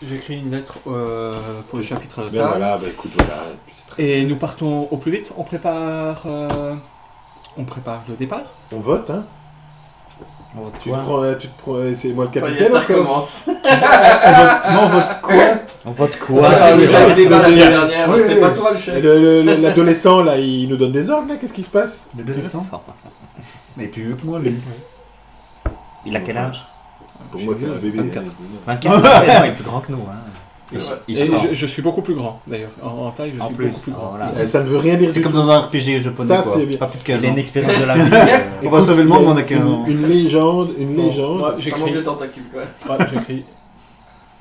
j'écris une lettre pour le chapitre de Ben Tal. voilà, bah écoute, voilà. Et nous partons au plus vite. On prépare le départ. On vote, hein. On vote Tu quoi? te prends, c'est moi le Ça y est, capitaine ça encore. recommence. Non, on vote quoi? On vote quoi? On a déjà eu le débat l'année dire. dernière, Oui, c'est oui, pas oui. toi le Et chef. l'adolescent là, il nous donne des ordres là, qu'est-ce qui se passe? Le adolescent. Mais plus vieux que moi, lui. Il a quel âge? Pour moi c'est un bébé. 24. hein. 24. Non, il est plus grand que nous. Hein. C'est vrai. Il Et se je suis beaucoup plus grand d'ailleurs. En taille, je En suis plus, beaucoup plus grand. voilà. Ça ne veut rien dire C'est du comme tout. dans un RPG japonais, Ça, quoi. c'est bien. Pas plus de 15 Il a une ans. expérience de la vie. On va sauver le monde, mais on a Il y 15 ans. une légende, une légende. Ouais, Ça j'écris. manque de tentacules quand même. Ouais, j'écris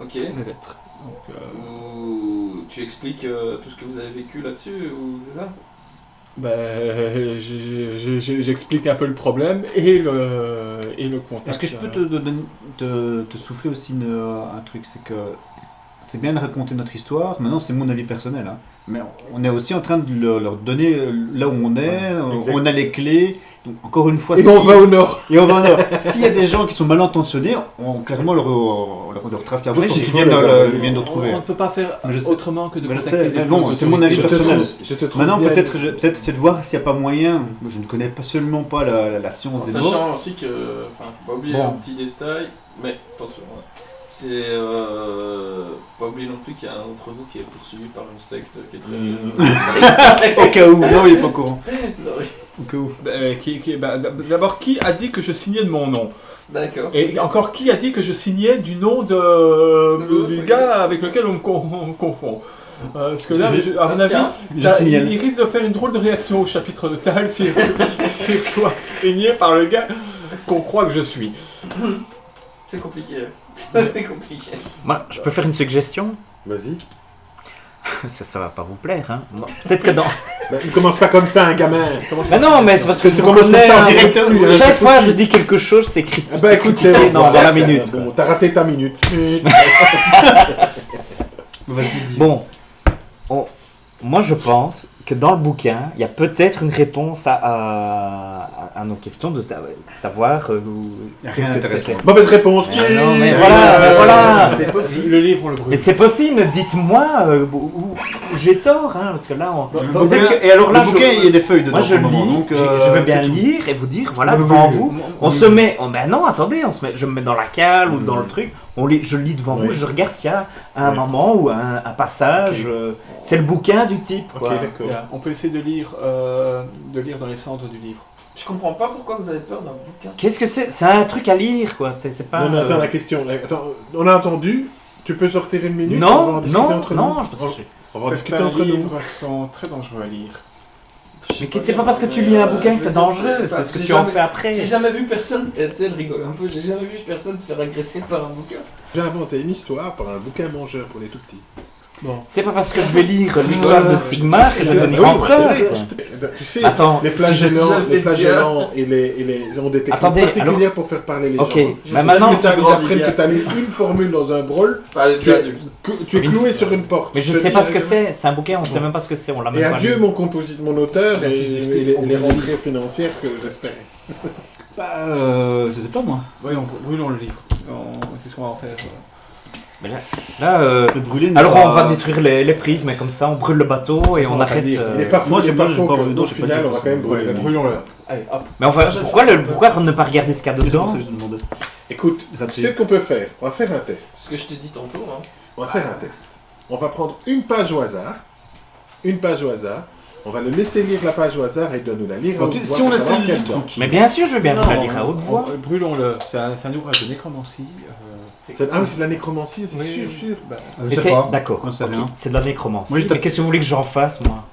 Ok. les lettres. Donc, Ou tu expliques tout ce que vous avez vécu là-dessus, ou c'est ça? j'explique un peu le problème et le contact. Est-ce que je peux te souffler aussi un truc? C'est que c'est bien de raconter notre histoire. Maintenant, c'est mon avis personnel. Hein. Mais on est aussi en train de leur donner là où on est. exact. On a les clés. Donc, encore une fois, Et on va au nord. Et on va en avoir. S'il y a des gens qui sont mal intentionnés, on clairement leur trace la route Oui, pour il qu'ils faut viennent le- viennent nous On retrouver. ne peut pas faire Mais je sais- autrement que de mais je contacter sais, les mais bon, plus c'est mon avis autorités. personnel. Je te trouve Maintenant, bien. peut-être c'est de voir s'il n'y a pas moyen. Je ne connais pas seulement pas la science En des mots. sachant aussi que, enfin, faut pas oublier Bon. un petit détail, mais attention, hein. C'est faut pas oublier non plus qu'il y a un d'entre vous qui est poursuivi par une secte qui est très. Au cas où, non, il est pas au courant. Non, oui. Au cas où. D'abord, qui a dit que je signais de mon nom? D'accord. Et encore, qui a dit que je signais du nom du oui. gars avec lequel on me confond? Parce que là, à mon se avis, tient. il risque de faire une drôle de réaction au chapitre de Tal s'il soit signé par le gars qu'on croit que je suis. C'est compliqué. C'est compliqué. Moi, je peux faire une suggestion? Vas-y. Ça va pas vous plaire, hein. Bon, peut-être que dans... Bah, il commence pas comme ça, un gamin. Mais non, mais c'est parce que Tu je vous commences comme connais, ça en hein. directeur, lui, hein, Chaque c'est fois, je possible. dis quelque chose, c'est critique. Ah bah écoute, critiqué dans la voilà. minute. Bon, t'as raté ta minute. Vas-y, dis. Bon, moi je pense que dans le bouquin, il y a peut-être une réponse à nos questions, de savoir Y a rien qu'est-ce que d'intéressant. c'est. Mauvaise réponse. Mais non, mais Oui, voilà, oui, voilà. C'est possible. Le livre, on le brûle. Mais c'est possible, dites-moi où j'ai tort, hein, parce que là, Le peut-être bouquin- que- et alors là, le bouquin, il y a des feuilles dedans. moi je pour le moment, lis, donc, je veux bien c'est tout. lire et vous dire, voilà, Oui, devant oui, vous, oui. on se met, ben non, attendez, je me mets dans la cale ou dans le truc, je lis devant Oui. vous, je regarde s'il y a un Oui. moment ou un passage, c'est le bouquin du type, Ok, quoi. d'accord. Bien, on peut essayer de lire dans les cendres du livre. Je comprends pas pourquoi vous avez peur d'un bouquin. Qu'est-ce que c'est? C'est un truc à lire, quoi. C'est pas. Non, mais attends, la question. Attends, on a entendu. Tu peux sortir une minute? On va Non, en discuter non, entre non, nous. je pense que On va en discuter entre Certains nous. livres sont très dangereux à lire. Mais c'est pas parce que tu lis un bouquin que c'est dangereux, c'est ce que tu en fais après. J'ai jamais vu personne, tu sais, elle rigole un peu, j'ai jamais vu personne se faire agresser par un bouquin. J'ai inventé une histoire par un bouquin mangeur pour les tout petits. C'est pas parce que je vais lire l'histoire de Sigma que je vais devenir Oui, empereur. c'est vrai. quoi. Tu sais, Attends, les si flagellants, je les savais flagellants et les ont des techniques Attendez, particulières pour faire parler les Ok, gens. mais maintenant, si ça c'est ils grand apprennent bien. que tu as lu une formule dans un brol, Enfin, elle est tu déjà es, adulte. tu es cloué sur une porte. mais je te sais dis, pas ce que c'est un bouquin, on sait Bon. même pas ce que c'est, on l'a Et même pas adieu lu. mon auteur et les rentrées financières que j'espérais. Je sais pas moi. Voyons, brûlons le livre. Qu'est-ce qu'on va en faire Mais là, Le brûler. alors on va détruire les prises, mais comme ça on brûle le bateau et on va arrête. dire. Il n'est pas faux, moi, il est j'ai pas pas- faux j'ai pas- qu'au non, j'ai pas final dit on va quand même Ouais, brûler. bah, brûlons-le. Allez, hop. Mais enfin, pourquoi ne pas regarder ce qu'il y a dedans? Écoute, tu sais ce qu'on peut faire? On va faire un test. Ce que je t'ai dit tantôt, hein. On va faire un test. On va prendre une page au hasard. Une page au hasard. On va le laisser lire la page au hasard et il doit nous la lire à haute voix Si on pour laisse savoir ce qu'il y a le dedans. truc. Mais bien sûr, je veux bien vous la lire à haute voix. Brûlons-le. C'est un ouvrage de nécromancie. Ah oui, c'est de la nécromancie, c'est Oui, sûr. bah, Et c'est d'accord. J'en sais ok, rien. c'est de la nécromancie. Moi, je Mais qu'est-ce que vous voulez que j'en fasse, moi?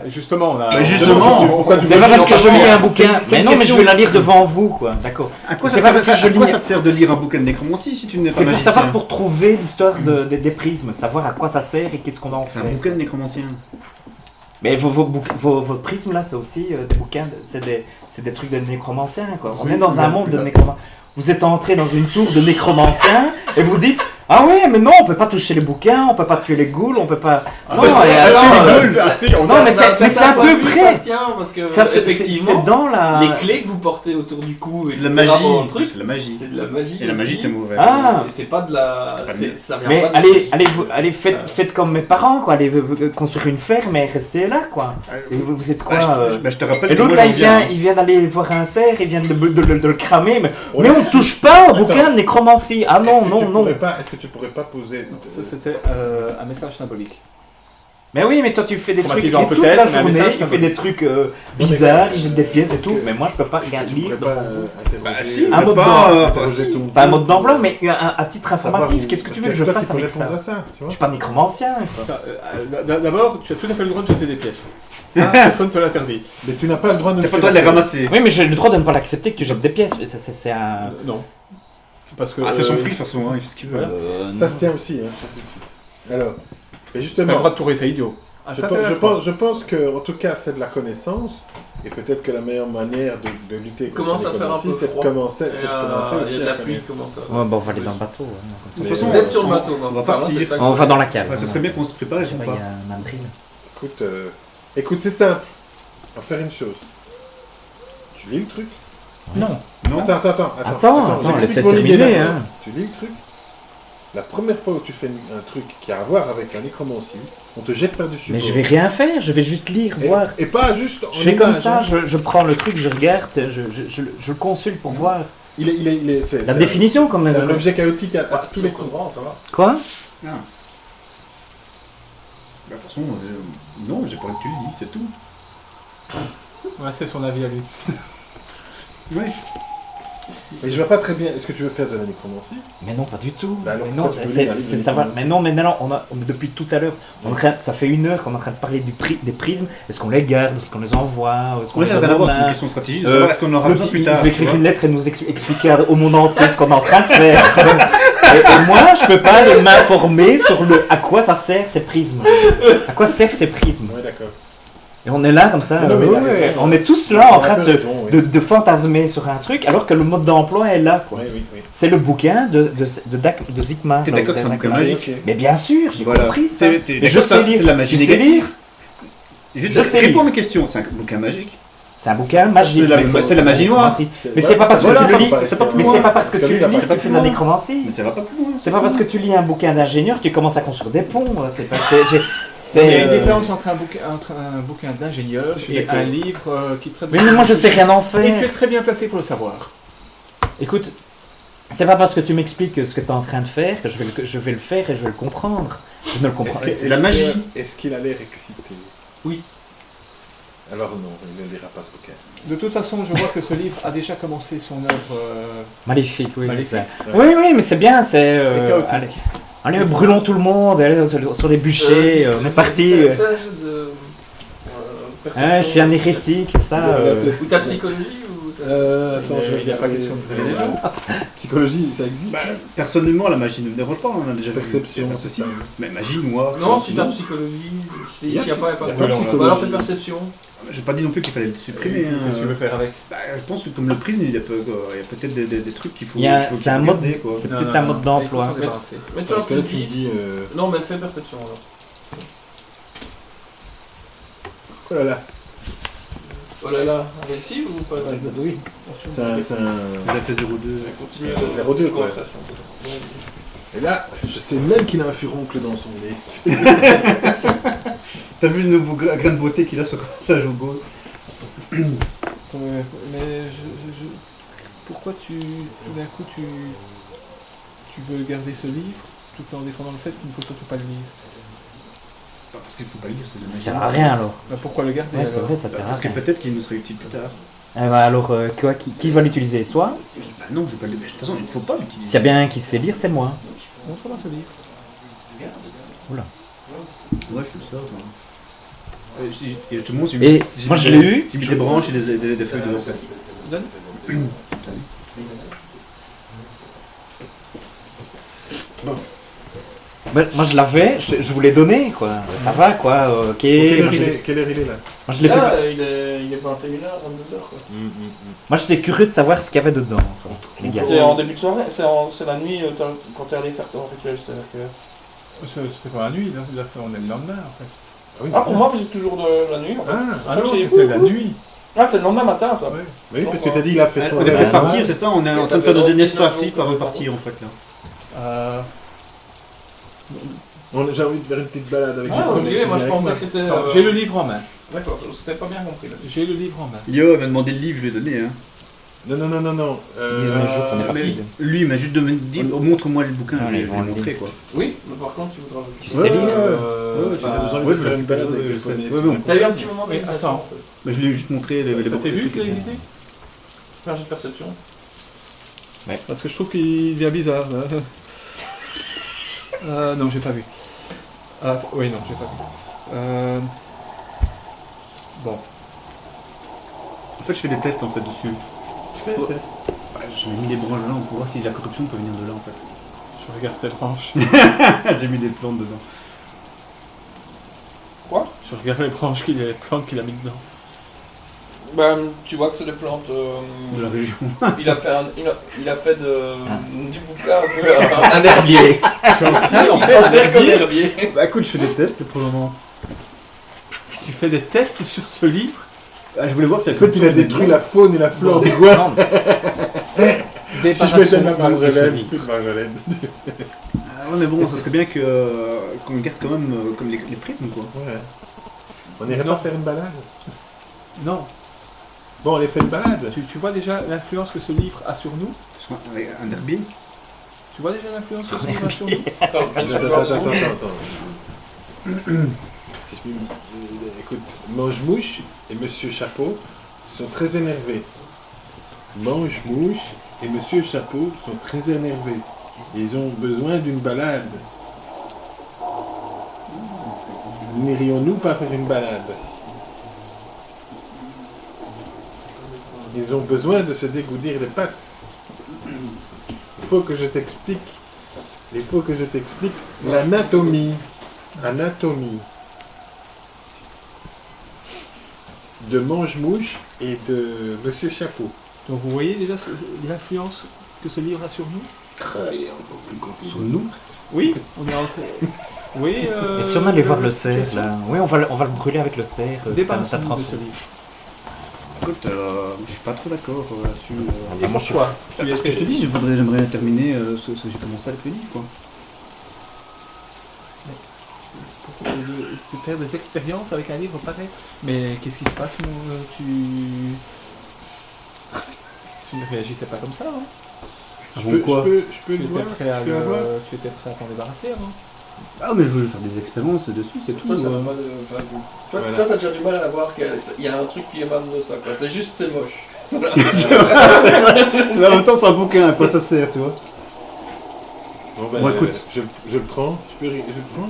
justement, on a. Bah, justement, pourquoi tu C'est veux pas parce lire que je en lis un passant bouquin. c'est Mais une non, mais je question- vais la lire devant vous, quoi. D'accord. À quoi C'est pas parce que je lis- ça te sert de lire un bouquin de nécromancie si tu n'es pas C'est pour magicien? savoir, pour trouver l'histoire des prismes, savoir à quoi ça sert et qu'est-ce qu'on en C'est fait. un bouquin de nécromancien. Mais vos prismes là, c'est aussi des bouquins, c'est des trucs de nécromanciens, quoi. On Oui, est dans un monde de nécromanciens. Vous êtes entré dans une tour de nécromanciens et vous dites Ah ouais, mais non, on peut pas toucher les bouquins, on peut pas tuer les ghouls, on peut pas. Non, C'est il y a vrai, tuer alors, les ghouls. Non, mais c'est à peu près. Ça se tient parce que Ça, c'est effectivement, dans la. les clés que vous portez autour du cou, C'est de la etc., magie. pendant le truc, C'est de la magie. C'est de la magie. Et la magie, aussi. c'est mauvais. Ah. Et c'est pas de la. pas c'est- bien. Ça vient Mais pas de allez, faites comme mes parents, quoi. Allez construire une ferme et restez là, quoi. Et vous êtes quoi Je te rappelle Et que l'autre moi, là, j'en viens. il vient d'aller voir un cerf, il vient de le cramer, mais Ouais. on touche pas au Attends. bouquin de nécromancie. Ah non, non. Est-ce que tu pourrais pas poser... Ça, c'était un message symbolique. Mais oui, mais toi tu fais des trucs et Traumatisant toute peut-être, la mais un journée, message il fait symbolique. des trucs bizarres, il jette des pièces et Est-ce tout. que- Mais moi je peux pas regarder Tu lire. pourrais pas interroger... Un mot de interroger ton... Pas un mode d'emploi, mais à titre savoir informatif, où- qu'est-ce que tu parce veux que je toi, fasse tu peux avec ça? répondre à ça, tu Je vois. suis pas nécromancien. quoi. D'abord, tu as tout à fait le droit de jeter des pièces. Ça, personne ne te l'interdit. Mais tu n'as pas le droit de... T'as pas le droit de les ramasser. Oui, mais j'ai le droit de ne pas l'accepter que tu jettes des pièces. Mais c'est un. Non. Parce que. Ah, c'est son free, de toute façon, hein, il fait ce qu'il veut. Voilà. Ça se tient aussi, hein, tout de suite. Alors, mais T'as le justement, droit de trouver ça idiot. Ah, je ça pense, fait je, la pense, je pense que, en tout cas, c'est de la connaissance, et peut-être que la meilleure manière de lutter Commence à faire un peu c'est de froid. commencer, Et, c'est de commencer il y aussi a de à la pluie connaître. qui commence à. Ouais, bon, on va aller dans le bateau. hein, comme Mais- ça. De toute Vous façon, êtes sur le bateau, on va enfin, partir. c'est ça que On je- va dans la cave. Ouais, ça serait bien qu'on se prépare et Je sais qu'on pas, il y parte. a un abril. Écoute, c'est simple. On va faire une chose. Tu lis le truc. Non. Non. Attends, j'explique laissez mon idée terminer, d'abord. hein. Tu lis le truc. La première fois où tu fais un truc qui a à voir avec la nécromancie, on te jette par-dessus. Mais je vais rien faire, je vais juste lire, voir. Et pas juste en Je fais comme image, ça, hein. je prends le truc, je regarde, je le consulte pour voir. C'est La définition, quand C'est même. un objet chaotique à Ah, tous si les on coups. comprend, ça va. Quoi? Bah, de toute façon, non, j'ai pas envie que tu le dis, c'est tout. Ouais, c'est son avis à lui. Ouais. Mais je vois pas très bien. Est-ce que tu veux faire de la nécromancie? Mais non, pas du tout. Bah alors, Mais non, pourquoi tu veux lire un livre c'est de savoir. nécromancie Mais non, on est depuis tout à l'heure. Ça fait 1 heure qu'on est en train de parler des prismes. Est-ce qu'on les garde? Est-ce qu'on les envoie? Est-ce qu'on Ouais, les ça n'a rien à donne voir, c'est une à- question de stratégie, de savoir est-ce qu'on aura Le besoin type, plus tard. il va tu écrire vois. une lettre et nous expliquer au monde entier ce qu'on est en train de faire. et moi, je peux pas aller m'informer sur à quoi ça sert ces prismes. À quoi servent ces prismes? Ouais, d'accord. Et on est là comme ça. Non, mais il a ouais, raison. on est tous là en Il a train un de, peu se- raison, oui. de fantasmer sur un truc, alors que le mode d'emploi est là. Quoi. Oui. C'est le bouquin de Zygma. T'es d'accord que c'est un bouquin magique? Ok. Mais bien sûr, j'ai Voilà. compris ça. T'es Mais d'accord je que sais c'est lire. de la magie Tu sais négative. lire. Je Je sais réponds à lire. mes questions, c'est un bouquin magique. C'est un bouquin magique. C'est la magie noire. Mais c'est pas parce que Voilà, tu le lis. c'est pas plus Mais loin. c'est pas parce que Parce tu que lui, le il a lis pas que tu fais de la nécromancie. Mais ça va pas plus loin. C'est pas parce que tu lis un bouquin d'ingénieur que tu commences à construire des ponts. C'est pas. Il y a une C'est. différence entre un bouquin d'ingénieur Je suis et d'accord. un livre qui traite Mais moi je sais rien en Et tu es faire. très bien placé pour le savoir. Écoute, c'est pas parce que tu m'expliques ce que tu es en train de faire que je vais le faire et je vais le comprendre. Je ne le comprends pas. C'est la magie. Est-ce qu'il a l'air excité? Oui. Alors non, il ne lira pas ce bouquin. De toute façon, je vois que ce livre a déjà commencé son œuvre. Maléfique, oui. Maléfique. je sais. Oui, mais c'est bien, c'est. Et chaotique. Allez, brûlons tout le monde, allez sur les bûchers, on est parti. Fais un jet de, Je suis un perception. hérétique, ça. Ou ta psychologie ou ta- Attends, Mais je vais il y a pas regarder. question de brûler les gens. Psychologie, ça existe? Bah, personnellement, la magie ne me dérange pas, on a déjà vu. Perception, Y a pas de c'est souci. ça. Mais magie noire. Non, si ta psychologie, s'il n'y a pas, il n'y a pas. y a pas de Bah alors fais perception. J'ai pas dit non plus qu'il fallait le supprimer. Qu'est-ce que tu veux faire avec? Bah, je pense que comme le prisme, il y a peut-être des trucs qu'il faut. C'est un mode, garder, quoi. c'est Non, peut-être non, un non, mode d'emploi. il faut s'en débarrasser. Mais tu as Parce que là, plus tu me 10. dis... Non, mais fais perception alors. Oh là là. Oh là là, réussi ou pas? Oui. C'est un... Il a fait 0,2. Continue C'est 0,2, quoi. conversation. Et là, je sais même qu'il a un furoncle dans son nez. T'as vu le nouveau grain de beauté qu'il a sur sa joue gauche? Mais pourquoi tout d'un coup tu veux garder ce livre tout en défendant le fait qu'il ne faut surtout pas le lire? Parce qu'il faut pas lire, c'est de la Ça magie. sert à rien alors. Bah, pourquoi le garder Ouais, c'est alors? vrai, ça sert à Parce que rien. peut-être qu'il nous serait utile plus tard. Eh ben alors, quoi, qui va l'utiliser? Toi? Bah non, je vais pas le. De toute façon, il ne faut pas l'utiliser. S'il y a bien un qui sait lire, c'est moi. Montre-moi ce livre. Ouais, je le sors. Je te montre. Et moi je l'ai eu. J'ai mis des branches et des feuilles dedans. Donne. Moi je l'avais, je voulais donner quoi. Ça va quoi, ok. Quelle Moi, heure quelle heure il est là? je l'ai fait. Ah, il est 21h, 22h quoi. Moi j'étais curieux de savoir ce qu'il y avait dedans. Quoi, les gars. C'est en début de soirée, c'est la nuit quand t'es allé faire ton rituel, c'est-à-dire que... C'était pas la nuit, là on est le lendemain en fait. Oui. Ah, pour moi, vous êtes toujours de la nuit en fait. Ah Ça, non, j'ai- c'était la nuit. Ah, c'est le lendemain matin ça. Ouais. Oui, parce que t'as dit il a fait On son est Ouais. partir, c'est ça? On est en ça train de fait faire de dernières 19 parties jours par qu'on est repartir en fait là. J'ai envie de faire une petite balade avec Ah, les ok, premiers moi je qui pensais viennent. que c'était. Alors, j'ai le livre en main. D'accord, c'était pas bien compris là. J'ai le livre en main. Yo, il m'a demandé le livre, je lui ai donné. Hein. Non. 19 jours qu'on est Mais parti. lui, il m'a juste dit montre-moi le bouquin, Ah, je les l'ai grands montré livres. quoi. Oui, mais par contre, tu voudras. Tu sais lire J'ai besoin de faire une balade avec les premiers. Ouais, bon. T'as eu un petit moment de Mais hésitation, attends. en fait. Mais je lui ai juste montré les Ça s'est vu trucs. qu'il a hésité? Fais un jeu de perception. Parce que je trouve qu'il devient bizarre. Là. Non, j'ai pas vu. Ah, oui, non, j'ai pas vu. Bon. En fait, je fais des tests en fait dessus. Tu fais un test. J'ai mis des branches là pour voir si la corruption peut venir de là en fait. Je regarde cette branche. J'ai mis des plantes dedans. Quoi? Je regarde les branches, les plantes qu'il a mis dedans. Ben, tu vois que c'est des plantes. De la région. Il a fait du bouquin un peu. Un herbier. Il s'en sert comme herbier. Bah écoute, je fais des tests pour le moment. Tu fais des tests sur ce livre? Ah, je voulais voir si En fait, il a détruit la faune et la flore du bois. Si je mettais de la marjolaine, plus de marjolaine. Ah ouais, mais bon, ça serait bien que qu'on garde quand même comme les prismes quoi. Ouais. On irait pas faire une balade? Non. Bon, on les fait une balade. Tu vois déjà l'influence que ce livre a sur nous? Avec un herbier. Tu vois déjà l'influence que ce livre a sur nous? Attends, Si je puis écoute, Mange-Mouche et Monsieur Chapeau sont très énervés. Mange-Mouche et Monsieur Chapeau sont très énervés. Ils ont besoin d'une balade. N'irions-nous pas faire une balade? Ils ont besoin de se dégourdir les pattes. Il faut que je t'explique. Il faut que je t'explique l'anatomie. Anatomie. De Mange-Mouche et de Monsieur Chapeau. Donc vous voyez déjà l'influence que ce livre a sur nous? Sur nous. Oui, on est en train. Oui, Et si on allait voir le cerf là. Oui, on va le brûler avec le cerf. Débarrassons-nous de ce livre. Écoute, je suis pas trop d'accord là-dessus. Et moi, je suis- pourquoi? Parce que je te dis, j'aimerais terminer ce que j'ai commencé avec le livre quoi. Tu faire des expériences avec un livre pareil. Mais qu'est-ce qui se passe, tu ne réagissais pas comme ça, hein? Je Avant peux, quoi je peux Tu le étais voir? prêt à Tu peux avoir tu étais prêt à t'en débarrasser, hein? Ah mais je voulais faire des expériences dessus, c'est tout. Toi, ça va pas de- enfin, toi, Voilà. toi, t'as déjà du mal à voir qu'il y a un truc qui émane de ça, quoi. C'est juste, c'est moche. Mais en même temps, c'est un bouquin, à quoi ça sert, tu vois? Bon, ben, Bon, écoute. je le prends. Je le prends.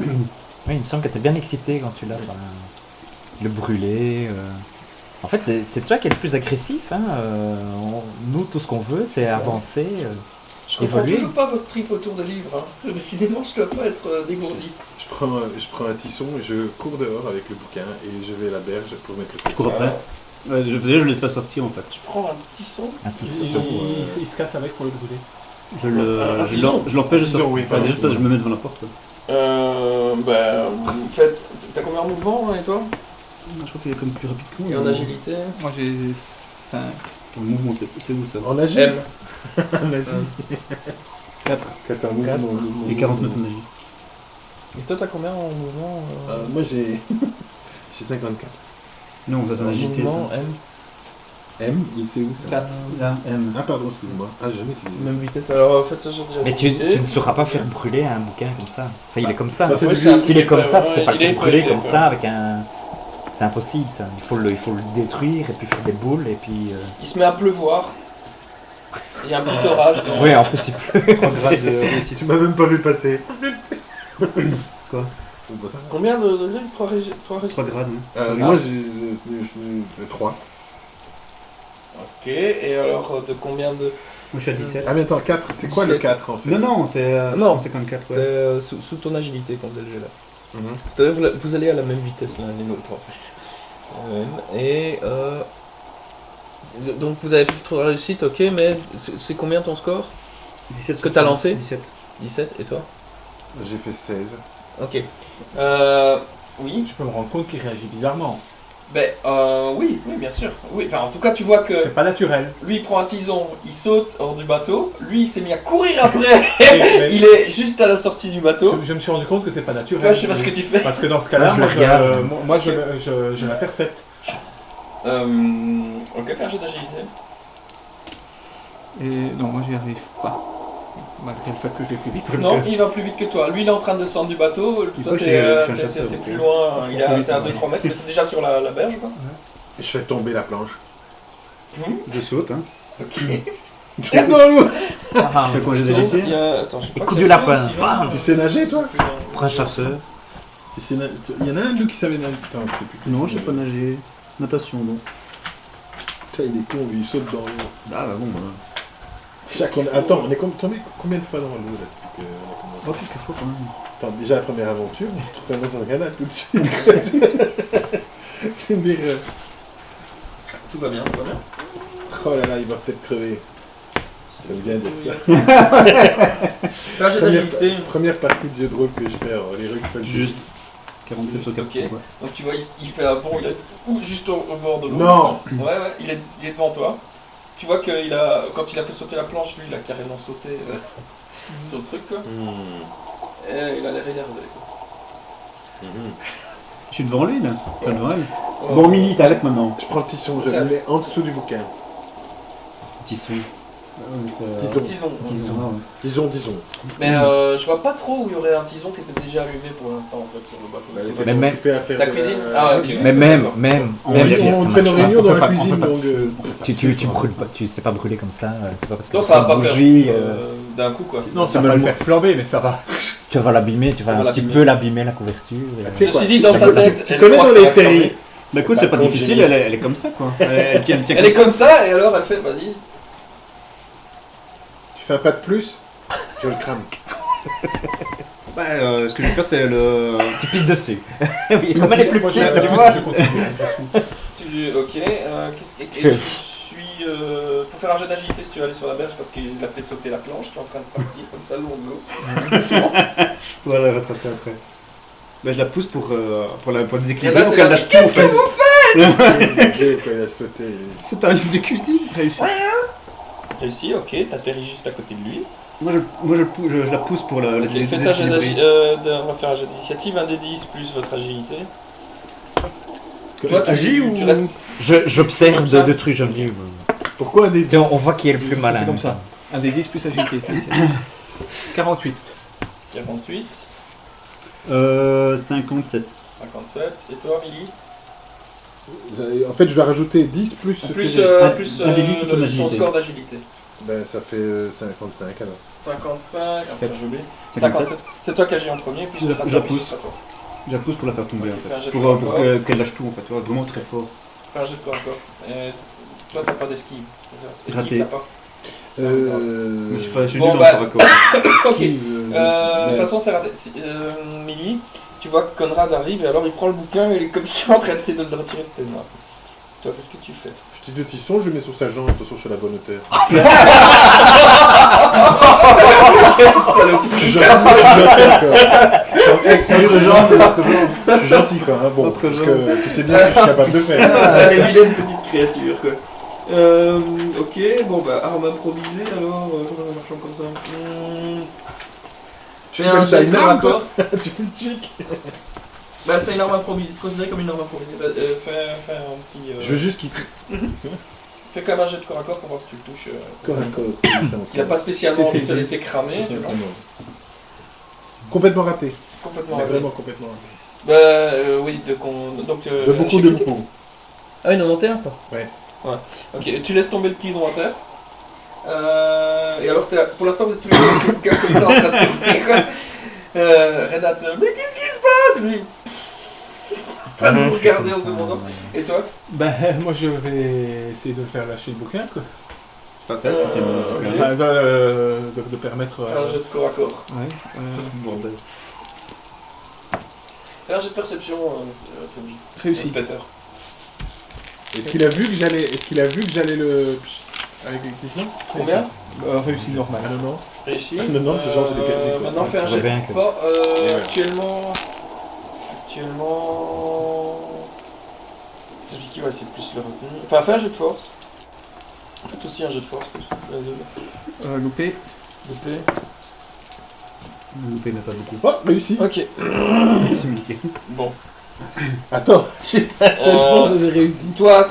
Oui, il me semble que t'es bien excité quand tu l'as. Le brûler. En fait, c'est toi qui es le plus agressif. Hein. Nous, tout ce qu'on veut, c'est avancer. Je comprends Évoluer. toujours pas votre trip autour de livres. Hein. Décidément, je dois pas être dégourdi. Je prends un tisson et je cours dehors avec le bouquin et je vais à la berge pour mettre le Je cours après. Ouais, je laisse pas sortir en fait. Tu prends un tisson. Un Il, tissu. il se casse avec pour le brûler. Je l'empêche de Tisson, sortir. oui, Enfin, pardon. juste parce que je me mets devant la porte. Quoi. T'as combien en mouvement, et toi? Je crois qu'il est comme plus rapide que moi. Et en agilité? Moi j'ai 5. Le mouvement, c'est où ça? En agile. M. En agile. 4. 4 en mouvement. Et 49 en agile. Et toi, t'as combien en mouvement? Moi j'ai 54. Non, ça c'est en agilité mouvement, ça. M. M, il sait où ça? 4. Là, M. Ah pardon, excuse-moi. Ah, j'en ai utilisé. Même vitesse. Alors, en fait, j'ai déjà Mais tu visité. ne sauras pas faire brûler un bouquin comme ça. Enfin, il est comme ça. Ça, c'est Ouais, du- c'est un S'il est comme ça, tu ouais, sais pas le il est faire brûler prêt, comme il est ça avec un. C'est impossible ça. Il faut le détruire et puis faire des boules et puis. Il se met à pleuvoir. Il y a un petit orage. Ouais, en plus il pleut. 3 grades de réussite. Tu m'as même pas vu passer. Quoi? Combien de degrés? 3 3 grades, hein. Moi j'ai 3. Ok, et alors de combien de je suis à 17. Ah mais attends, 4, c'est quoi le 17. 4 en fait? Non, c'est Non. 54, C'est ouais. sous ton agilité qu'on faisait le jeu là. Mhm. C'est-à-dire que vous allez à la même vitesse l'un et l'autre en fait. Et donc vous avez fait 3 réussites, ok, mais c'est combien ton score? 17 Que t'as lancé 17. 17, et toi? J'ai fait 16. Ok. Oui. Je peux me rendre compte qu'il réagit bizarrement. Ben, oui, bien sûr. Oui, enfin, en tout cas, tu vois que C'est pas naturel. lui il prend un tison, il saute hors du bateau, lui il s'est mis à courir après, Mais il est juste à la sortie du bateau. je me suis rendu compte que c'est pas naturel. Toi, je sais pas ce que tu fais. Parce que dans ce cas-là, Moi, je le regarde. moi, je l'intercepte. Ok, fais un jeu d'agilité. Et non, moi j'y arrive pas. Malgré le fait que je l'ai plus vite. Non, il va plus vite que toi. Lui il est en train de descendre du bateau, toi Moi, t'es je suis un chasseur, t'es donc, plus loin, il est à 2-3 mètres, mais t'es déjà sur la berge quoi. Et je fais tomber la planche. Je saute, hein. Ok. Je fais quoi, j'ai Sauf, d'agilité il y a- Attends, je sais pas Coup que du ça lapin. saute, sinon- Tu sais nager toi? Pour un chasseur. Il y en a un de nous qui savait nager. Attends, je sais plus qui Non, c'est. je sais pas nager. Natation, donc. Putain, il est con, lui, il saute dans l'eau. Ah, bah bon, bah. Attends, on est tombé combien de fois dans l'eau là depuis qu'on a commencé? Oh, quelques fois quand même. Attends, déjà la première aventure, tu te mets sur le canal tout de suite. C'est une erreur. Tout va bien, tout va bien. Oh là là, il va peut-être crever. J'aime bien dire ça. Fais un jeu d'agilité. Première partie de jeu de rôle que je fais, alors, les rues qui font Juste. 47 sur 4. Ok. Donc tu vois, il fait un bond, il est juste au bord de l'eau. Non. comme ça. Ouais, il est devant toi. Tu vois que quand il a fait sauter la planche, lui, il a carrément sauté sur le truc, quoi. Et il a l'air énervé, quoi. Je suis devant lui, là. Pas devant elle. Bon, Mini, t'arrêtes maintenant. Je prends le tisson, je Ça- le mets en dessous du bouquin. Petit sou. Disons. Tison. Disons. Mais je vois pas trop où il y aurait un tison qui était déjà allumé pour l'instant, en fait, sur le Bah, bateau. il était Mais même- occupé à faire La de cuisine Ah ouais, ok. Mais même, D'accord. On ça fait marche nos pas. réunions On dans peut la pas- cuisine, on peut pas- donc... Tu brûles pas, tu sais pas brûler comme ça, c'est pas parce que Non, tu ça va prends pas une faire bougie, d'un coup, quoi. Non, ça va le faire flamber, mais ça va. tu vas l'abîmer, tu Ça va vas un petit l'abîmer. peu l'abîmer la couverture. Tu sais quoi, Ceci dit, dans sa tête, tu elle connais croit dans que ça les va flamber. séries, Bah écoute, c'est pas Par difficile, contre, elle est comme ça, quoi. Elle tient Elle est comme ça, et alors elle fait, vas-y. tu fais un pas de plus, je le crame. Bah, ce que je vais faire, c'est le. Tu pisses dessus. Oui, comme elle est plus Moi, petite, je tu vois. continue. Ok, et tu suis. Faut faire un jet d'agilité si tu veux aller sur la berge parce qu'il a fait sauter la planche, tu es en train de partir comme ça, le long de l'eau. Doucement. Voilà, rattraper après. Bah, je la pousse pour Et déséquilibrer, là, pour t'es qu'elle là, lâche tout, qu'est-ce en fait. que vous J'ai quand il a sauté. C'est un livre de cuisine. Réussi. Réussi, ok, t'atterris juste à côté de lui. Moi, je la pousse pour la Ok, faites un jet on va faire un jet d'initiative, un des 10 plus votre agilité. Toi, tu agis ou tu restes. J'observe Comme ça. de trucs, je me dis. Pourquoi des... Tiens, on voit qui est le plus malin. C'est comme ça. Un des 10 plus agilité, c'est 48. 48, 57. 57, et toi, Milly En fait, je vais rajouter 10 plus... ce que Plus, j'ai. un des 10 pour ton ton agilité. score d'agilité. Ben, ça fait 55 alors. 55, Sept. j'ai oublié. 57. 57. C'est toi qui agis en premier, puis Je ce sera la toi, puis pousse. ce sera toi. Je la pousse pour la faire tomber, Ok, en fais un jet fait. de Pour corps. qu'elle lâche tout, en fait. Tu vois, vraiment très fort. Fais un jet de corps encore. Et toi, t'as pas d'esquive. c'est ça Raté. Esquive, t'as pas. Mais je suis Bon, nul bah, en corps à corps. Ok. De toute façon, c'est raté. Milly, tu vois que Conrad arrive et alors il prend le bouquin et il est comme ça en train d'essayer de le retirer de tes mains. Toi, qu'est-ce que tu fais? Je dis de tisson, je le mets sur sa jambe, attention, je suis à la bonne hauteur. Je suis gentil quoi, hein, bon, parce que tu sais bien ce que je suis capable de faire. Elle est vilaine petite créature, quoi. Ok, bon bah, arme improvisée alors, comment marchons comme ça Tu fais un appelles ça jet une de corps à arme toi? corps. Tu fais le chic. Bah, c'est une arme improvisée, c'est considéré comme une arme improvisée. Bah, fais un petit. Je veux juste qu'il... Fais quand même un jet de corps à corps pour voir si tu le touches. Corps à corps. Il a pas spécialement C'est- envie de se c'est- laisser cramer, tu vois. Complètement raté. Complètement Mais raté. vraiment complètement raté. Bah, oui, donc. De beaucoup de points. Ah oui, 91 quoi. Ouais. Ouais. Ok, tu laisses tomber le tison à terre. Et alors, pour l'instant, vous êtes tous les deux avec le bouquin comme ça en train de tourner, quoi. Renate, mais qu'est-ce qui se passe lui en train de vous regarder en se demandant. Et toi? Ben, moi je vais essayer de le faire lâcher le bouquin, quoi. Pas ça, c'est Enfin, de permettre. Fais un jet de corps à corps. Ouais. bordel. Fais un jet de perception, Sanji. Réussi. Peter. Est-ce qu'il a vu que j'allais le... Avec l'électricien? Combien? Réussi normal. Ah non, non. Réussi. Non, non, ce genre, j'ai des qualités. Maintenant, fais un Je jet vois bien de que- fort. Ouais. Actuellement. C'est qui va essayer de plus le retenir. Enfin, fais un jet de force. Faites aussi un jet de force. Loupé. Épée. Loupé n'a pas beaucoup. Oh, réussi. Ok. Merci Mickey. Bon. Attends, j'ai réussi. Toi,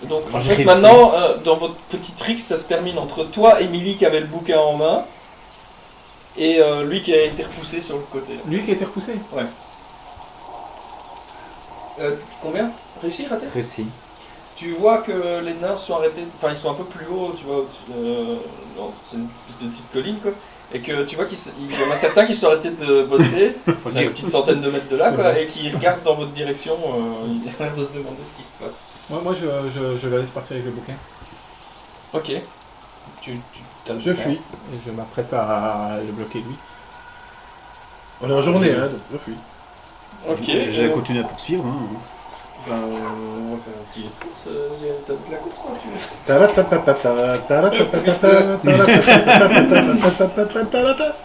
donc en J'ai fait réussi. maintenant, dans votre petit trick, ça se termine entre toi, Émilie, qui avait le bouquin en main, et lui qui a été repoussé sur le côté. Lui qui a été repoussé. Combien? Réussi, raté? Réussi. Tu vois que les nains sont arrêtés, enfin ils sont un peu plus hauts, tu vois, c'est une espèce de petite colline quoi, et que tu vois qu'il y en a certains qui sont arrêtés de bosser, c'est une petite centaine de mêtres de là quoi, et qui regardent dans votre direction, ils ont l'air de se demander ce qui se passe. Moi je le laisse partir avec le bouquin. Ok. T'as le Je bouquin. fuis. Et je m'apprête à le bloquer lui. On est en journée, hein, donc je fuis. Ok. J'ai continué à poursuivre. Hein. Ben, on va faire un petit jet de course. T'as de la course, non tu... Taratatata, taratatata, taratatata.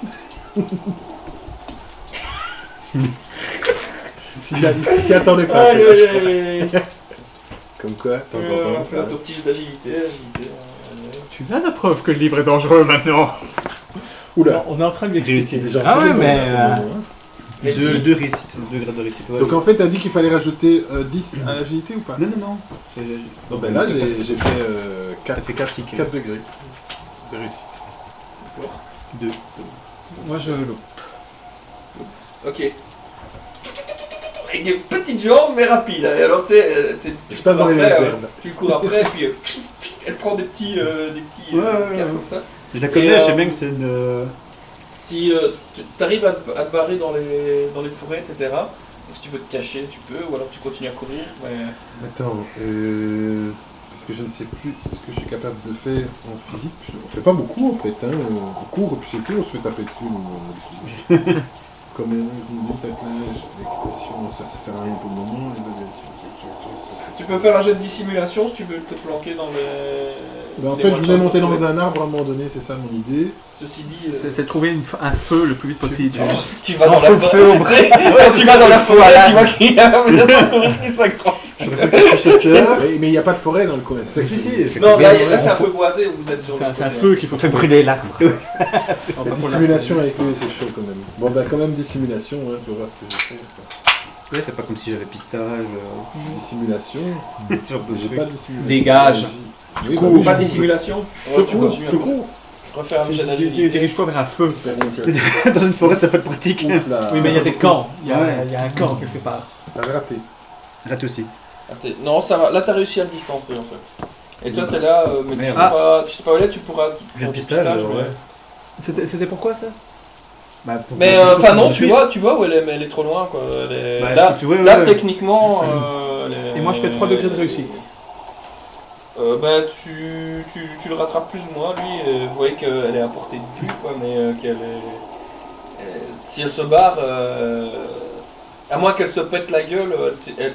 Signalistique, attendez pas. Allez. Comme quoi, de temps en temps, Fais ton petit jet d'agilité. Tu as la preuve que le livre est dangereux maintenant. Oula. On est en train de C'est l'expliquer. déjà Ah ouais, un peu mais, long, hein. Deux réussites, 2 grades de réussite. Ouais. Donc en fait, t'as dit qu'il fallait rajouter 10 à l'agilité ou pas? Non, non, non. Donc ben là, j'ai fait 4, Ça fait 4 tickets. 4 degrés de réussite. 2. Moi je loupe. Ok. Avec des petites jambes mais rapides. Et alors tu Je passe dans les mêmes herbes. tu cours après et puis elle prend des petits Ouais, ouais, cartes ouais. comme ça. Je la Et, connais, je sais bien que c'est une. Si tu arrives à te barrer dans les forêts, etc. Donc si tu veux te cacher, tu peux, ou alors tu continues à courir. Mais... Attends, parce que je ne sais plus ce que je suis capable de faire en physique. On fait pas beaucoup en fait, hein. On court et puis c'est tout, on se fait taper dessus. Comme une taclage, l'équitation, ça sert à rien pour le moment, l'évaluation. Tu peux faire un jet de dissimulation si tu veux te planquer dans les... Ben, en des fait, je moyens voulais de monter retrouver. dans un arbre à un moment donné, c'est ça mon idée. Ceci dit... C'est de trouver un feu le plus vite possible. Tu vas dans la forêt, tu sais, quand tu vas dans la forêt, tu vois qu'il y a son sourire qui s'agrandit. Mais il n'y a pas de forêt dans le coin. Si, si, Non, là c'est un peu boisé où vous êtes sur le C'est un côté. feu qu'il faut On fait trouver. brûler l'arbre. La dissimulation avec lui, c'est chaud quand même. Bon, bah, quand même, dissimulation, hein, je vais voir ce que je fais. Ouais, c'est pas comme si j'avais pistage. Dissimulation, Ce genre de j'ai truc. pas de dissimulation. Dégage. Oui, Cours. bah oui, Pas je de dissimulation. Je Tu cours, continues à je courir. cours. Refaire un jet d'agilité. Dirige-toi vers un feu. Dans une forêt, ça peut être pratique. Ouf là. Oui, mais il y a des camps. Il y a Ouais. un camp quelque part. T'avais raté. Rate aussi. Non, ça va. Là, t'as réussi à te distancer en fait. Et toi, t'es là, mais Merde. tu sais pas où aller, tu pourras. J'ai le pour du pistage, mais- ouais. C'était pourquoi ça? Bah, pour- Mais pour- enfin non, pour- tu vois où elle est, mais elle est trop loin quoi. Elle est- Bah, là, tu vois, là, ouais. techniquement. Et moi, je fais 3 degrés de réussite. Bah, tu le rattrapes plus ou moins, lui, vous voyez qu'elle est à portée de vue, quoi, mais qu'elle est... si elle se barre, à moins qu'elle se pète la gueule,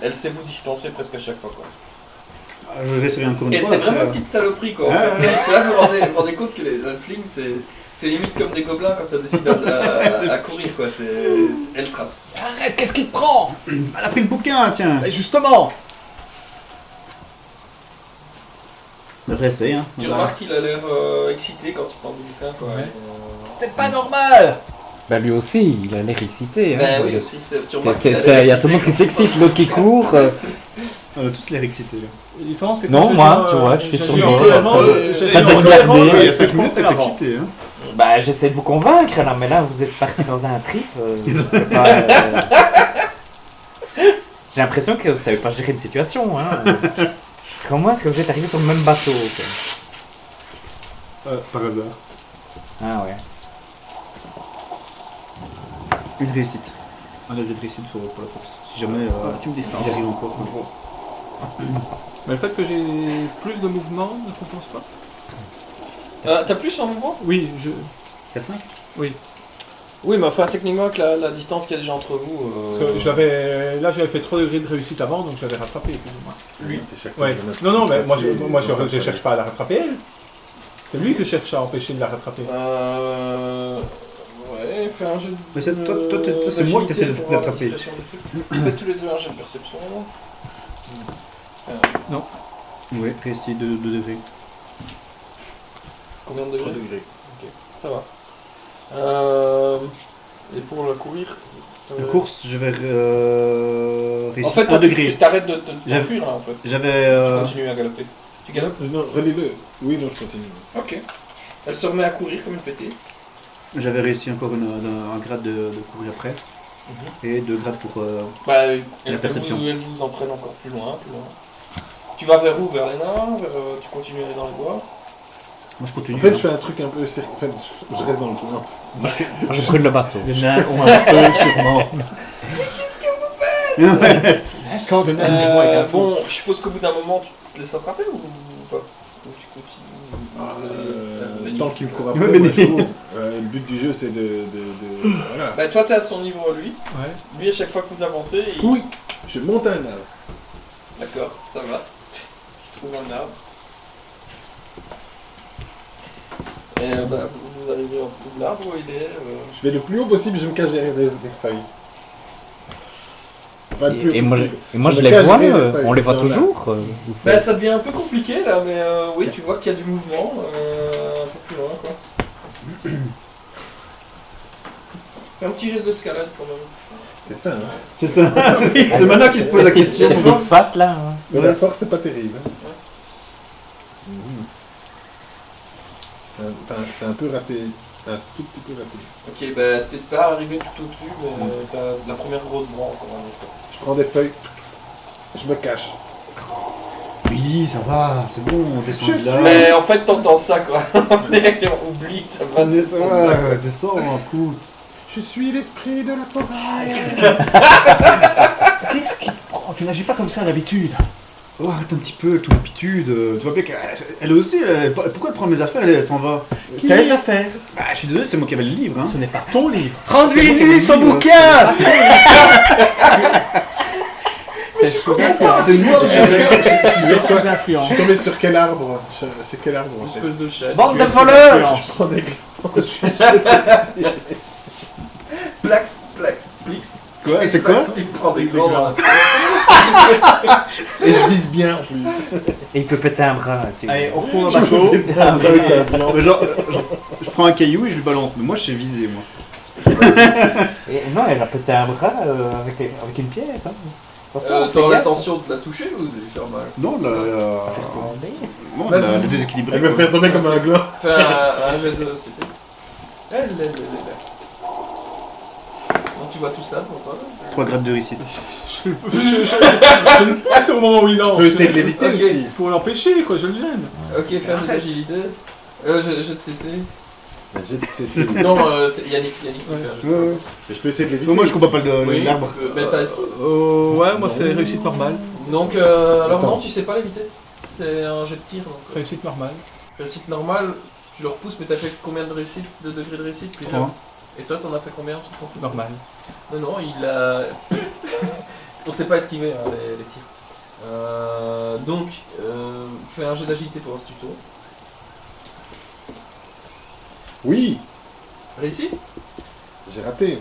elle sait vous distancer presque à chaque fois, quoi. Ah, je vais essayer encore une Et fois. c'est vraiment après, une petite saloperie, quoi, en Ouais, fait. C'est là que vous vous rendez compte que les halflings, c'est limite comme des gobelins quand ça décide à courir, quoi, elle trace. Arrête, qu'est-ce qu'il te prend? Elle a pris le bouquin, tiens. Et justement. J'essaie, hein. Tu remarques qu'il a l'air excité quand il prend du bouquin, quoi. Ouais. C'est pas normal. Bah lui aussi, il a l'air excité. Hein. Ben oui, aussi, tu remarques qu'il a l'air Il y a excité tout le monde qui quand- s'excite, l'eau qui court. On a tous l'air excités. Là. La différence, c'est que Non, je moi, gère, tu vois, je suis sur gère le en bord, cohérence, ça- je ça gère s'est en regardé. cohérence, Est-ce et que je je commence à être avant. excité hein. Bah j'essaie de vous convaincre là, mais là vous êtes parti dans un trip. Je peux pas, J'ai l'impression que vous savez pas gérer une situation. Hein. Comment est-ce que vous êtes arrivé sur le même bateau quoi? Par hasard. Ah ouais. Une réussite. Un avis de réussite pour la course. Si jamais Tu me distances. j'y arrive encore. Mais le fait que j'ai plus de mouvement ne compense pas. T'as plus en mouvement? Oui, je. 4-5. Oui, mais enfin, techniquement, avec la distance qu'il y a déjà entre vous. Parce que j'avais fait 3 degrés de réussite avant, donc je l'avais rattrapé plus ou moins. Lui. C'est chaque fois Ouais. qu'il y en a- Non, mais je cherche pas à la rattraper elle. C'est lui que je cherche à empêcher de la rattraper. Ouais, fais un jeu de. Mais c'est- toi, c'est moi qui essaie de pour voir la l'attraper. discrétion du truc. Faites tous les deux un jeu de perception. Ouais, réussi de 2 degrés. Combien de 3 degrés? degrés. Ça va. Et pour la courir. La course, je vais réussir En fait, 1 toi, tu degré. t'arrêtes de J'avais- t'enfuir, hein, en fait. J'avais. Tu continues à galoper. Tu galopes? Non, relis-le. Oui, non, je continue. Ok. Elle se remet à courir comme une pétée. J'avais réussi encore un grade de courir après. Et 2 grades pour. Bah, La perception. elle vous entraîne encore plus loin, plus loin. Tu vas vers où? Vers les nains? Tu continues à aller dans les bois? Moi je En continue. fait, je fais un truc un peu... En fait, je reste dans le tournant. Je brûle le bateau. Les nains ont un feu sûrement. Quand de neige, moi avec un fond. Bon, je suppose qu'au bout d'un moment, tu te laisses attraper ou pas? Ou tu continues? Tant qu'il me court Ouais, après, mais moi, je des- cours. Le but du jeu, c'est de... Voilà. Bah, toi, t'es à son niveau, lui. Ouais. Lui, à chaque fois que vous avancez, il... Oui, je monte un arbre. D'accord, ça va. Tu trouves un arbre. Et bah, vous arrivez en dessous de l'arbre où il est. Je vais le plus haut possible, je me cache derrière des feuilles. Enfin, le plus Et haut moi, possible. je me les cache vois, derrière les feuilles, on les voit comme ça, toujours. Ou Bah, c'est- ça devient un peu compliqué là, mais oui, tu vois qu'il y a du mouvement un peu plus loin quoi. Fais un petit jet d'escalade quand même. C'est ça, hein. C'est ça, c'est maintenant qu'il se pose la question. Les petites pattes là. hein. Mais la force, c'est pas terrible. Hein. Mhm. C'est un peu raté. Un tout petit peu raté. Ok, bah t'es pas arrivé tout au-dessus, mais t'as la première grosse branche on va dire. Je prends des feuilles, je me cache. Oui, ça va, c'est bon, on descend de là. Mais en fait t'entends ça quoi. Directement, oublie, ça va descendre. Ouais, descends, écoute. Je suis l'esprit de la forêt. Qu'est-ce qui te prend? Tu n'agis pas comme ça d'habitude. Oh, arrête un petit peu, ton habitude. Tu vois bien qu'elle aussi, pourquoi elle prend mes affaires, elle s'en va? Tes affaires. Bah, je suis désolé, c'est moi qui avais le livre. Hein. Ce n'est pas ton livre. Rendez-lui son livre. bouquin. C'est sous C'est influence. moi qui Tu es sous Je influence. suis tombé sur quel arbre? C'est quel arbre en Une fait? espèce de chaîne. Bande Tu de es sous voleurs. influence. Je prends des Plax, plix. Quoi? C'est quoi? Tu prends des gants dans la tête. Et je vise bien en plus. Et il peut péter un bras. Tu... Allez, on retourne au bateau. Je prends un caillou et je le balance. Mais moi, je sais viser, moi. Et non, elle a pété un bras avec une pierre. Hein. Attention, fais T'aurais gaffe. l'intention de la toucher ou de lui faire mal? Non, Faire tourner. non, Bah, la déséquilibrée. Elle me fait tomber comme un gland. Fais un jet de CP. Donc tu vois tout ça pour toi. 3 grades de réussite. C'est au moment où il lance. Je peux essayer de l'éviter Ok. aussi. Pour l'empêcher, quoi, je le gêne. Ok, fais un jet d'agilité. Jet de CC. Non, c'est Yannick qui fait un jet. Ouais. Je peux essayer de l'éviter. Moi, je comprends pas Oui, l'arbre. mais t'as- Ouais, moi c'est réussite normale. Donc, alors Attends. non, tu sais pas l'éviter. C'est un jet de tir. Donc. Réussite normale. Réussite normale, tu le repousses, mais t'as fait combien de réussite, de degrés de réussite déjà? 3. Et toi, t'en as fait combien sur ton fils? Normal. Non, il a. On ne sait pas esquiver hein, les tirs. Donc, fais un jet d'agilité pour voir si tu tournes. Oui, Réussi? j'ai raté.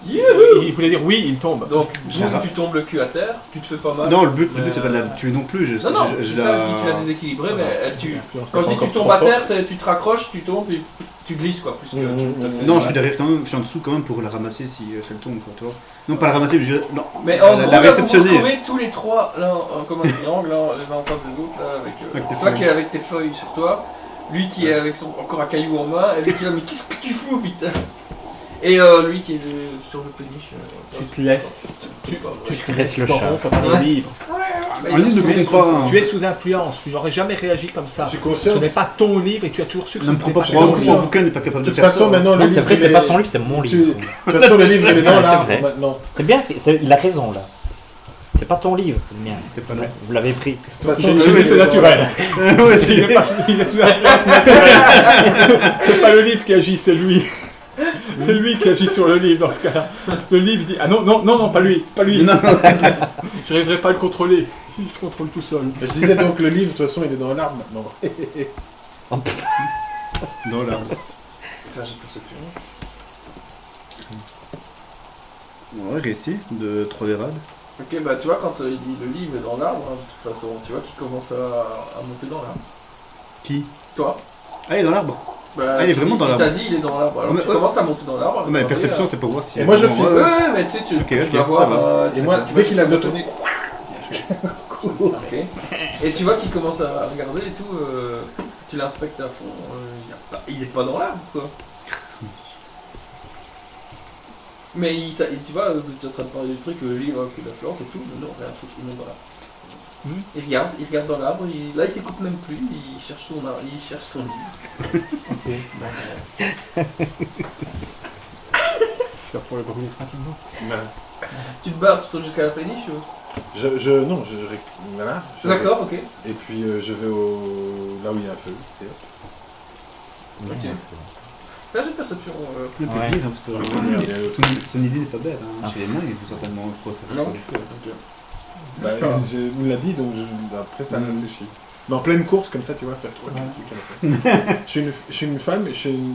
Il voulait dire oui, il tombe. Donc, J'ai boum, ra- tu tombes le cul à terre, tu te fais pas mal. Non, le but c'est pas de la tuer non plus. Non, non, c'est ça, je dis tu l'as déséquilibré, mais tu... L'influence Quand je est dis tu encore tombes trop à terre, forte. c'est tu te raccroches, tu tombes, puis tu glisses quoi, plus que tu te fais Non, mal. je suis derrière quand même, je suis en dessous quand même pour la ramasser si elle tombe, quoi, toi. Non, pas la ramasser, mais non. Mais en La gros, là, vous vous réceptionner. retrouvez tous les trois, là, comme un triangle, là, les uns en face des autres, là, avec Avec tes toi feuilles. qui est avec tes feuilles sur toi, lui qui est avec encore un caillou en main, et lui qui est là, mais qu'est-ce que tu fous, putain? Et lui qui est sur le péniche. Tu te laisses. Tu Tu laisses le chat. Comme un livre. Un livre ne compte pas. Hein. Tu es sous influence. Tu n'aurais jamais réagi comme ça. Je suis conscient. Ce n'est pas ton livre et tu as toujours su que Ne me ce prends n'était pas pas pour un ton con, livre. un bouquin n'est pas capable De de toute faire façon, ça. maintenant, le Non, c'est livre. vrai, il c'est est- pas son livre, c'est mon livre. De toute façon, le livre, il est dans Ouais, c'est l'arbre vrai. maintenant. C'est bien, il a raison là. C'est pas ton livre, c'est le mien. C'est pas là. Vous l'avez pris. De toute façon, J'ai laissé naturel. Ouais, Il est sous influence naturelle. C'est pas le livre qui agit, c'est lui. C'est lui qui agit sur le livre dans ce cas-là. Le livre dit ah non, pas lui. Non. Je n'arriverai pas à le contrôler. Il se contrôle tout seul. Je disais donc le livre, de toute façon, il est dans l'arbre maintenant. Dans l'arbre. Enfin, j'ai perception. Ouais, réussi de 3 dérades. Ok, bah tu vois, quand il dit le livre est dans l'arbre, hein, de toute façon, tu vois qu'il commence à monter dans l'arbre. Qui? Toi Ah, il est dans l'arbre. bah, Ah, il est tu vraiment dis- dans l'arbre. Il t'a dit il est dans l'arbre. Alors Mais tu ouais. commences à monter dans l'arbre. Mais avec perception, un c'est pour voir si. Et moi, je vraiment, filme. Ouais, mais tu sais, tu Ok, vas ça voir. va. Et moi, tu dès vas qu'il a juste- détonné, Ok. Et tu vois qu'il commence à regarder et tout, tu l'inspectes à fond, il est pas dans l'arbre quoi. Mais tu vois, tu es en train de parler du truc, le livre, que la fleur, c'est tout, mais non, rien, il est dans l'arbre. Il regarde dans l'arbre, là il t'écoute même plus, il cherche son livre. Ok, je vais pour le brûler tranquillement. Tu te barres, tu tournes jusqu'à la péniche ou... Non, voilà. D'accord, ok. Et puis je vais là où il y a un feu. Et hop. Ok. Là j'ai perception. Le Ouais. petit, non, parce que son idée n'est pas bête. Hein. Chez les nains, il faut certainement quoi faire. Non. du feu. Bah, il me l'a dit, donc après ça me réfléchit. Mais en pleine course, comme ça, tu vois, faire 3 trucs à la fois. Je suis une femme, et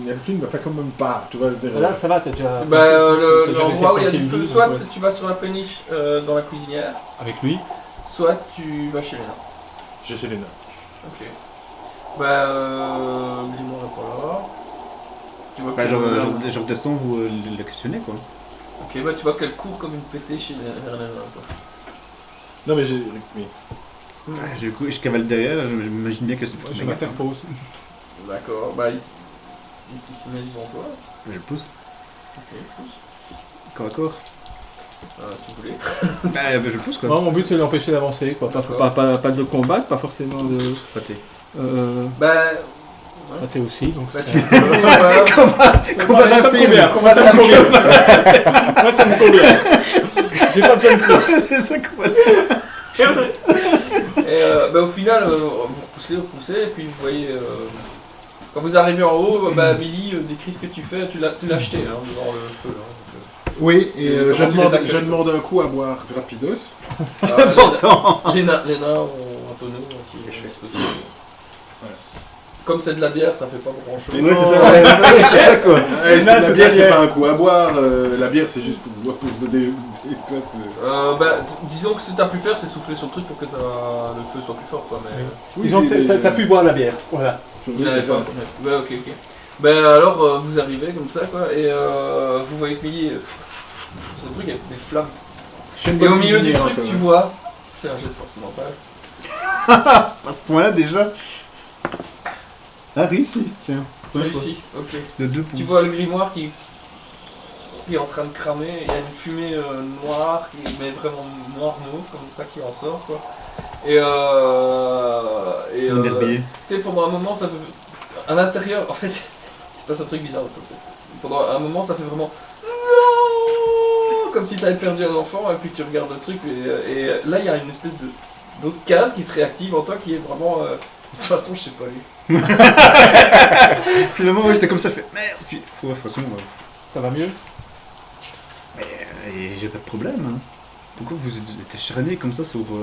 la fille ne va pas quand même pas, tu vois. Là, ça va, t'as déjà. Bah, t'as déjà l'endroit où il y a réussi à du planquer feu, le soit livre, tu vas sur la péniche dans la cuisinière, avec lui. soit tu vas chez les nains. J'ai chez les nains. Ok. Bah, Grimoire est pas là. Tu vois Bah, qu'elle- je redescends, vous le questionnez quoi. Ok, bah tu vois qu'elle court comme une pétée vers les nains quoi. Non, mais j'ai. Oui. Du coup, je cavale derrière, je m'imagine bien qu'elle se Je m'interpose. D'accord, bah il se met devant toi. Je le pousse. Ok, pousse. Corps à corps. Si vous voulez. Bah, je le pousse quoi. Moi, mon but c'est de l'empêcher d'avancer, quoi. Pas de le combattre, pas forcément de. Pâté. Bah. Pâté aussi, donc. Bah ça- tu. Voilà. Combat, ça me convient. Combat, ça me convient. Moi, ça me convient. J'ai pas besoin de plus. C'est ça quoi. Et bah, au final, vous repoussez, et puis vous voyez. Quand vous arrivez en haut, bah Milly décrit ce que tu fais, tu l'as jeté hein, devant le feu. Hein, Oui, et Comment tu les accueilles, je demande un coup à boire rapidos. C'est important. Les nains ont un tonneau qui est explosé. Voilà. Comme c'est de la bière, ça fait pas grand chose. Ouais, c'est ça quoi. C'est nains, la c'est bière, de la c'est bière. pas un coup à boire. La bière, c'est juste pour boire pour se donner. Et toi, c'est. Bah, disons que ce que t'as pu faire, c'est souffler sur le truc pour que le feu soit plus fort, quoi. Mais Oui, Disons c'est- que t'as pu boire la bière. Voilà. il n'avait pas. Ouais, ok. Ben alors, vous arrivez comme ça, quoi, et vous voyez que Milly, son truc avec des flammes. Je suis une Et au bonne milieu du cuisinière, truc, quand tu même. vois, c'est un geste de force mentale. À ce point-là déjà. Ah, réussi, tiens. Réussi, ok. De 2 points. Tu vois le grimoire qui est en train de cramer, il y a une fumée noire, mais vraiment noire mauve, comme ça qui en sort, quoi. Et Comme Derbier. tu sais, pendant un moment, ça fait... À l'intérieur, en fait, il se passe un truc bizarre. Pendant un moment, ça fait vraiment... Comme si tu avais perdu un enfant, et puis tu regardes le truc, et là, il y a une espèce d'autre case qui se réactive en toi, qui est vraiment... De toute façon, je sais pas lui. Finalement, ouais, j'étais comme ça, je fais merde. Puis, ouais, de toute façon, Ça va mieux? j'ai pas de problème. Hein. Pourquoi vous êtes acharné comme ça sur moi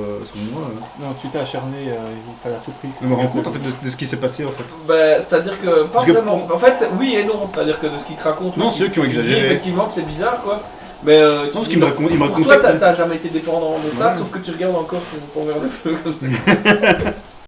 Non, tu t'es acharné, il fallait à tout prix. Je me rends compte en fait de ce qui s'est passé en fait. Bah, c'est-à-dire que, pas Parce que vraiment. En fait, oui et non. C'est-à-dire que de ce qu'il te raconte. Non, oui, ceux qui ont tu dis exagéré. effectivement que c'est bizarre, quoi. Mais tu Non, ce dis qu'il me raconte, il me pour racontait. toi, t'as jamais été dépendant de ça, Ouais. sauf que tu regardes encore tes enfants vers le feu comme ça.